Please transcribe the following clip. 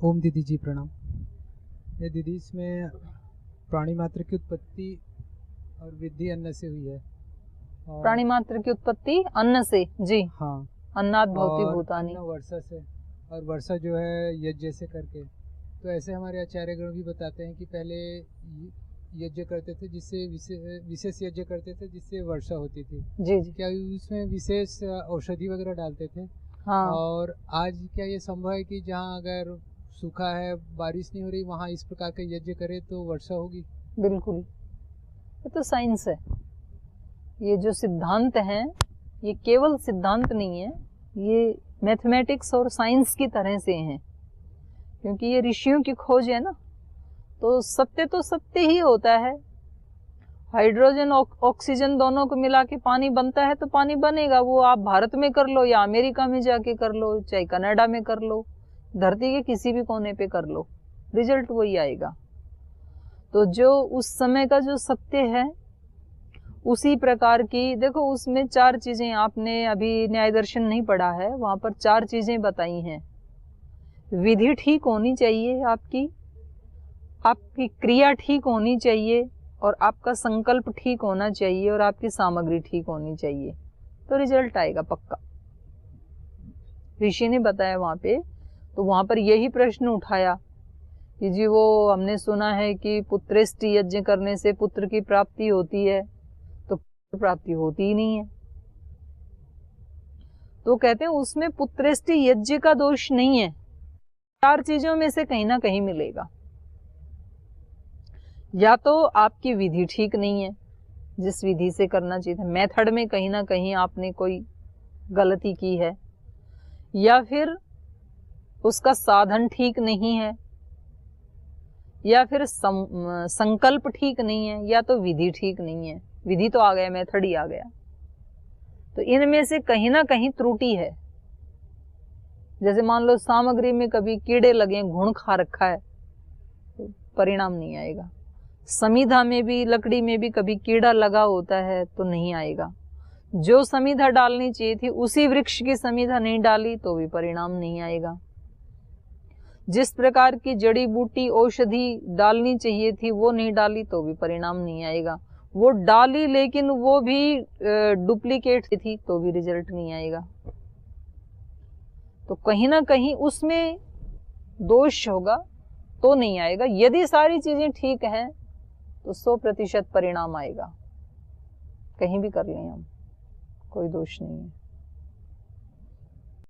ओम दीदी जी प्रणाम। ये दीदी इसमें प्राणी मात्र की उत्पत्ति और वृद्धि अन्न से हुई है। प्राणी मात्र की उत्पत्ति अन्न से, जी हाँ, अन्नात् भवति और भूतानि। अन्न वर्षा से, और वर्षा जो है यज्ञ से करके। तो ऐसे हमारे आचार्यगण भी बताते हैं कि पहले यज्ञ करते थे, जिससे विशेष यज्ञ करते थे जिससे वर्षा होती थी। जी जी। क्या उसमें विशेष औषधि वगैरह डालते थे? हाँ। और आज क्या ये संभव है कि जहाँ अगर सूखा है, बारिश नहीं हो रही, वहाँ इस प्रकार का यज्ञ करे तो वर्षा होगी? बिल्कुल, ये तो साइंस है। ये जो सिद्धांत हैं ये केवल सिद्धांत नहीं है, ये मैथमेटिक्स और साइंस की तरह से हैं, क्योंकि ये ऋषियों की खोज है ना। तो सत्य ही होता है। हाइड्रोजन ऑक्सीजन दोनों को मिला के पानी बनता है तो पानी बनेगा। वो आप भारत में कर लो या अमेरिका में जाके कर लो, चाहे कनाडा में कर लो, धरती के किसी भी कोने पे कर लो, रिजल्ट वही आएगा। तो जो उस समय का जो सत्य है उसी प्रकार की, देखो उसमें 4 चीजें, आपने अभी न्याय दर्शन नहीं पढ़ा है, वहां पर 4 चीजें बताई हैं। विधि ठीक होनी चाहिए, आपकी क्रिया ठीक होनी चाहिए, और आपका संकल्प ठीक होना चाहिए, और आपकी सामग्री ठीक होनी चाहिए, तो रिजल्ट आएगा पक्का। ऋषि ने बताया वहां पे। तो वहां पर यही प्रश्न उठाया कि जी वो हमने सुना है कि पुत्रेष्टि यज्ञ करने से पुत्र की प्राप्ति होती है, तो प्राप्ति होती ही नहीं है। तो कहते हैं उसमें पुत्रेष्टि यज्ञ का दोष नहीं है, 4 चीजों में से कहीं ना कहीं मिलेगा। या तो आपकी विधि ठीक नहीं है, जिस विधि से करना चाहिए था, मेथड में कहीं ना कहीं आपने कोई गलती की है, या फिर उसका साधन ठीक नहीं है, या फिर संकल्प ठीक नहीं है, या तो विधि ठीक नहीं है। विधि तो आ गया, मेथड ही आ गया। तो इनमें से कहीं ना कहीं त्रुटि है। जैसे मान लो सामग्री में कभी कीड़े लगे, घुन खा रखा है, तो परिणाम नहीं आएगा। समिधा में भी, लकड़ी में भी कभी कीड़ा लगा होता है तो नहीं आएगा। जो समिधा डालनी चाहिए थी उसी वृक्ष की समिधा नहीं डाली तो भी परिणाम नहीं आएगा। जिस प्रकार की जड़ी बूटी औषधि डालनी चाहिए थी वो नहीं डाली तो भी परिणाम नहीं आएगा। वो डाली लेकिन वो भी डुप्लीकेट थी तो भी रिजल्ट नहीं आएगा। तो कहीं ना कहीं उसमें दोष होगा तो नहीं आएगा। यदि सारी चीजें ठीक हैं तो 100% परिणाम आएगा। कहीं भी कर लें हम, कोई दोष नहीं है।